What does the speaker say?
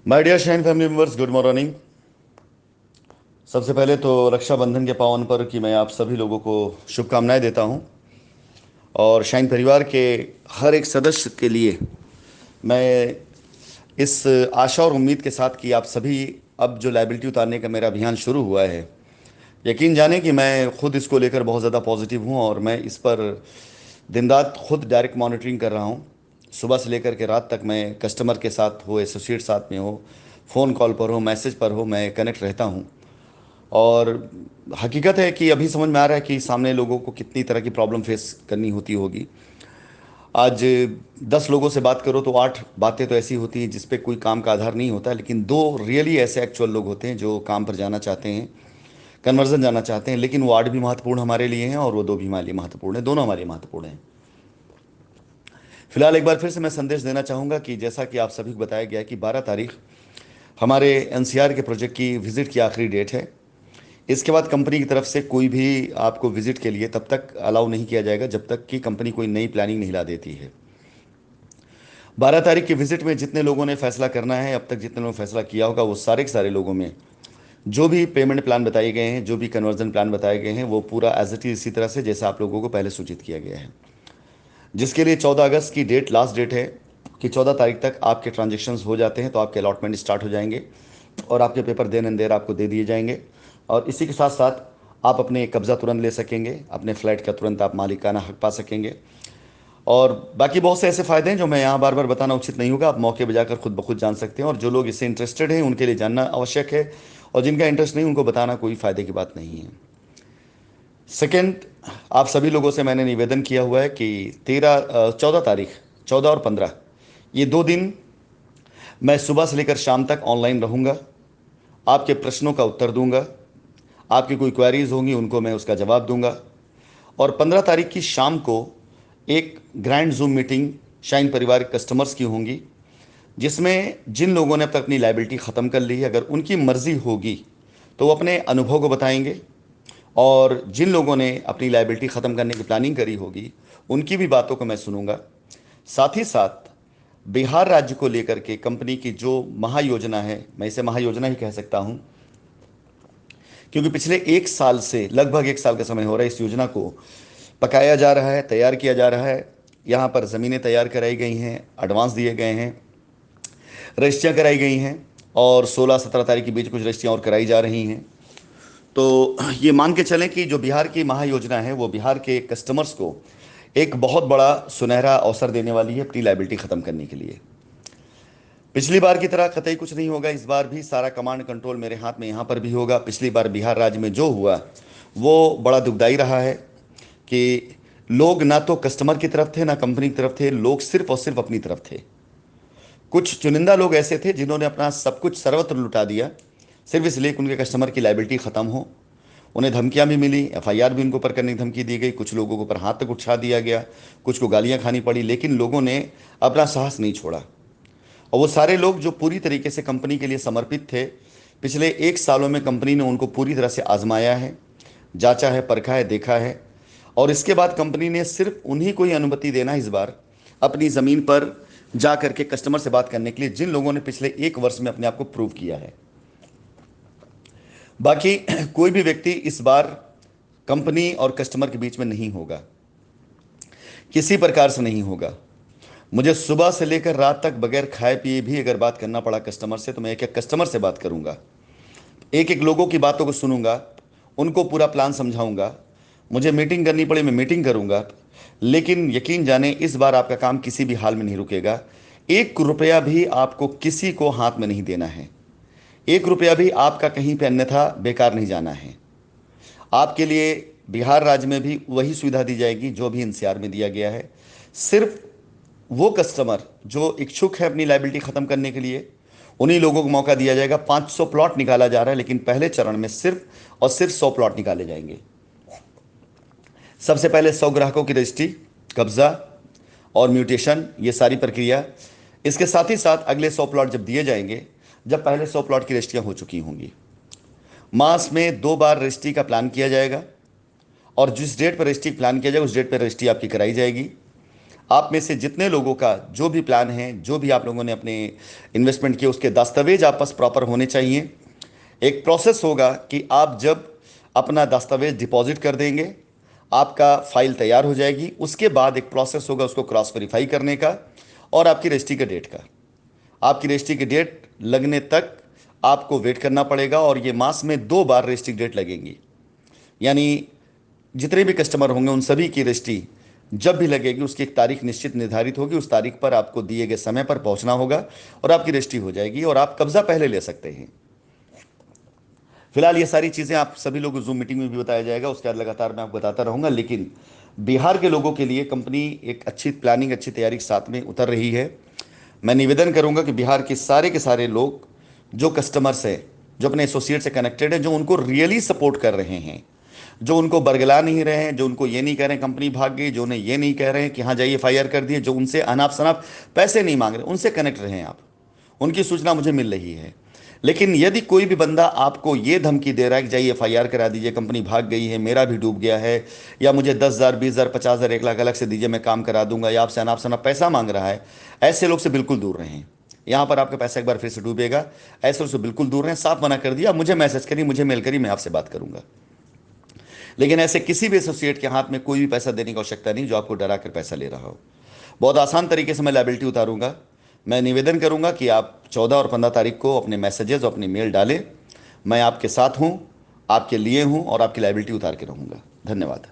My dear Shine family members, good morning. सबसे पहले तो रक्षाबंधन के पावन पर्व की मैं आप सभी लोगों को शुभकामनाएं देता हूं। और शाइन परिवार के हर एक सदस्य के लिए मैं इस आशा और उम्मीद के साथ कि आप सभी अब जो लाइबिलिटी उतारने का मेरा अभियान शुरू हुआ है, यकीन जाने कि मैं खुद इसको लेकर बहुत ज़्यादा पॉजिटिव हूं और मैं इस पर दिन रात खुद डायरेक्ट मॉनिटरिंग कर रहा हूं। सुबह से लेकर के रात तक मैं कस्टमर के साथ हो, एसोसिएट साथ में हो, फ़ोन कॉल पर हो, मैसेज पर हो, मैं कनेक्ट रहता हूं। और हकीकत है कि अभी समझ में आ रहा है कि सामने लोगों को कितनी तरह की प्रॉब्लम फेस करनी होती होगी। आज 10 लोगों से बात करो तो 8 बातें तो ऐसी होती हैं जिस पे कोई काम का आधार नहीं होता, लेकिन दो रियली ऐसे एक्चुअल लोग होते हैं जो काम पर जाना चाहते हैं, कन्वर्जन जाना चाहते हैं। लेकिन वो 8 भी महत्वपूर्ण हमारे लिए हैं और वो 2 भी हमारे लिए महत्वपूर्ण हैं, दोनों हमारे लिए महत्वपूर्ण हैं। फिलहाल एक बार फिर से मैं संदेश देना चाहूँगा कि जैसा कि आप सभी को बताया गया है कि 12 तारीख हमारे एनसीआर के प्रोजेक्ट की विजिट की आखिरी डेट है। इसके बाद कंपनी की तरफ से कोई भी आपको विजिट के लिए तब तक अलाउ नहीं किया जाएगा जब तक कि कंपनी कोई नई प्लानिंग नहीं ला देती है। 12 तारीख की विजिट में जितने लोगों ने फैसला करना है, अब तक जितने लोगों ने फैसला किया होगा, वो सारे के सारे लोगों में जो भी पेमेंट प्लान बताए गए हैं, जो भी कन्वर्जन प्लान बताए गए हैं, वो पूरा एज इट इज इसी तरह से जैसा आप लोगों को पहले सूचित किया गया है। जिसके लिए 14 अगस्त की डेट लास्ट डेट है कि 14 तारीख तक आपके ट्रांजेक्शन्स हो जाते हैं तो आपके अलॉटमेंट स्टार्ट हो जाएंगे और आपके पेपर देन एंड देर आपको दे दिए जाएंगे। और इसी के साथ साथ आप अपने कब्ज़ा तुरंत ले सकेंगे, अपने फ्लैट का तुरंत आप मालिकाना हक पा सकेंगे। और बाकी बहुत से ऐसे फ़ायदे हैं जो मैं यहाँ बार बार बताना उचित नहीं होगा, आप मौके पर जाकर खुद ब खुद जान सकते हैं। और जो लोग इससे इंटरेस्टेड हैं उनके लिए जानना आवश्यक है, और जिनका इंटरेस्ट नहीं उनको बताना कोई फ़ायदे की बात नहीं है। सेकंड, आप सभी लोगों से मैंने निवेदन किया हुआ है कि 14 तारीख, 14 और 15, ये 2 दिन मैं सुबह से लेकर शाम तक ऑनलाइन रहूँगा, आपके प्रश्नों का उत्तर दूंगा, आपकी कोई क्वेरीज होंगी उनको मैं उसका जवाब दूंगा। और 15 तारीख की शाम को एक ग्रैंड जूम मीटिंग शाइन परिवार के कस्टमर्स की होंगी, जिसमें जिन लोगों ने अब तक अपनी लाइबिलिटी ख़त्म कर ली है, अगर उनकी मर्ज़ी होगी तो वो अपने अनुभव को बताएंगे। और जिन लोगों ने अपनी लाइबिलिटी ख़त्म करने की प्लानिंग करी होगी उनकी भी बातों को मैं सुनूंगा। साथ ही साथ बिहार राज्य को लेकर के कंपनी की जो महायोजना है, मैं इसे महायोजना ही कह सकता हूं, क्योंकि पिछले 1 साल से लगभग 1 साल का समय हो रहा है इस योजना को पकाया जा रहा है, तैयार किया जा रहा है। यहाँ पर ज़मीनें तैयार कराई गई हैं, एडवांस दिए गए हैं, रजिस्ट्रियाँ कराई गई हैं, और 16-17 तारीख के बीच कुछ रजिस्ट्रियाँ और कराई जा रही हैं। तो ये मान के चलें कि जो बिहार की महायोजना है वो बिहार के कस्टमर्स को एक बहुत बड़ा सुनहरा अवसर देने वाली है अपनी लाइबिलिटी ख़त्म करने के लिए। पिछली बार की तरह कतई कुछ नहीं होगा, इस बार भी सारा कमांड कंट्रोल मेरे हाथ में यहाँ पर भी होगा। पिछली बार बिहार राज्य में जो हुआ वो बड़ा दुखदाई रहा है कि लोग ना तो कस्टमर की तरफ थे ना कंपनी की तरफ थे, लोग सिर्फ और सिर्फ अपनी तरफ थे। कुछ चुनिंदा लोग ऐसे थे जिन्होंने अपना सब कुछ सर्वत्र लुटा दिया सिर्फ इसलिए कि उनके कस्टमर की लाइबिलिटी ख़त्म हो। उन्हें धमकियां भी मिली, एफआईआर भी उनको ऊपर करने की धमकी दी गई, कुछ लोगों के ऊपर हाथ तक उठा दिया गया, कुछ को गालियां खानी पड़ी, लेकिन लोगों ने अपना साहस नहीं छोड़ा। और वो सारे लोग जो पूरी तरीके से कंपनी के लिए समर्पित थे, पिछले 1 सालों में कंपनी ने उनको पूरी तरह से आजमाया है, जांचा है, परखा है, देखा है। और इसके बाद कंपनी ने सिर्फ उन्हीं को ही अनुमति देना इस बार अपनी ज़मीन पर जा करके कस्टमर से बात करने के लिए जिन लोगों ने पिछले 1 वर्ष में अपने आप को प्रूव किया है। बाकी कोई भी व्यक्ति इस बार कंपनी और कस्टमर के बीच में नहीं होगा, किसी प्रकार से नहीं होगा। मुझे सुबह से लेकर रात तक बगैर खाए पिए भी अगर बात करना पड़ा कस्टमर से तो मैं एक एक कस्टमर से बात करूंगा, एक एक लोगों की बातों को सुनूंगा, उनको पूरा प्लान समझाऊंगा। मुझे मीटिंग करनी पड़े मैं मीटिंग करूंगा। लेकिन यकीन जाने इस बार आपका काम किसी भी हाल में नहीं रुकेगा। 1 रुपया भी आपको किसी को हाथ में नहीं देना है, 1 रुपया भी आपका कहीं पे अन्यथा बेकार नहीं जाना है। आपके लिए बिहार राज्य में भी वही सुविधा दी जाएगी जो भी एनसीआर में दिया गया है। सिर्फ वो कस्टमर जो इच्छुक है अपनी लाइबिलिटी ख़त्म करने के लिए, उन्हीं लोगों को मौका दिया जाएगा। 500 प्लॉट निकाला जा रहा है, लेकिन पहले चरण में सिर्फ और सिर्फ 100 प्लॉट निकाले जाएंगे। सबसे पहले 100 ग्राहकों की रजिस्ट्री, कब्जा और म्यूटेशन, ये सारी प्रक्रिया। इसके साथ ही साथ अगले 100 प्लॉट जब दिए जाएंगे, जब पहले 100 प्लॉट की रजिस्ट्रियाँ हो चुकी होंगी, मास में 2 बार रजिस्ट्री का प्लान किया जाएगा। और जिस डेट पर रजिस्ट्री प्लान किया जाएगा उस डेट पर रजिस्ट्री आपकी कराई जाएगी। आप में से जितने लोगों का जो भी प्लान है, जो भी आप लोगों ने अपने इन्वेस्टमेंट किए, उसके दस्तावेज आप पास प्रॉपर होने चाहिए। एक प्रोसेस होगा कि आप जब अपना दस्तावेज डिपॉजिट कर देंगे, आपका फाइल तैयार हो जाएगी। उसके बाद एक प्रोसेस होगा उसको क्रॉस वेरीफाई करने का और आपकी रजिस्ट्री के डेट का। आपकी रजिस्ट्री की डेट लगने तक आपको वेट करना पड़ेगा और ये मास में 2 बार रजिस्ट्री डेट लगेंगी। यानी जितने भी कस्टमर होंगे उन सभी की रजिस्ट्री जब भी लगेगी उसकी एक तारीख निश्चित निर्धारित होगी। उस तारीख पर आपको दिए गए समय पर पहुंचना होगा और आपकी रजिस्ट्री हो जाएगी और आप कब्जा पहले ले सकते हैं। फिलहाल ये सारी चीज़ें आप सभी लोगों को जूम मीटिंग में भी बताया जाएगा, उसके बाद लगातार मैं आपको बताता रहूँगा। लेकिन बिहार के लोगों के लिए कंपनी एक अच्छी प्लानिंग, अच्छी तैयारी के साथ में उतर रही है। मैं निवेदन करूंगा कि बिहार के सारे लोग जो कस्टमर्स हैं, जो अपने एसोसिएट से कनेक्टेड हैं, जो उनको रियली सपोर्ट कर रहे हैं, जो उनको बरगला नहीं रहे हैं, जो उनको ये नहीं कह रहे हैं कंपनी भाग गई, जो उन्हें ये नहीं कह रहे हैं कि हाँ जाइए एफआईआर कर दिए, जो उनसे अनाप शनाप पैसे नहीं मांग रहे, उनसे कनेक्ट रहे हैं आप। उनकी सूचना मुझे मिल रही है। लेकिन यदि कोई भी बंदा आपको ये धमकी दे रहा है कि जाइए एफआईआर करा दीजिए, कंपनी भाग गई है, मेरा भी डूब गया है, या मुझे 10,000, 20,000, 50,000, 1 लाख अलग से दीजिए मैं काम करा दूंगा, या आपसे अनाप शनाप पैसा मांग रहा है, ऐसे लोग से बिल्कुल दूर रहें। यहाँ पर आपका पैसा एक बार फिर से डूबेगा। ऐसे लोग से बिल्कुल दूर रहें। साफ मना कर दिया। मुझे मैसेज करिए, मुझे मेल करिए, मैं आपसे बात करूंगा। लेकिन ऐसे किसी भी एसोसिएट के हाथ में कोई भी पैसा देने की आवश्यकता नहीं जो आपको डरा कर पैसा ले रहा हो। बहुत आसान तरीके से मैं लायबिलिटी उतारूंगा। मैं निवेदन करूंगा कि आप 14 और 15 तारीख को अपने मैसेजेस और अपनी मेल डालें। मैं आपके साथ हूं, आपके लिए हूं और आपकी लायबिलिटी उतार के रहूंगा। धन्यवाद।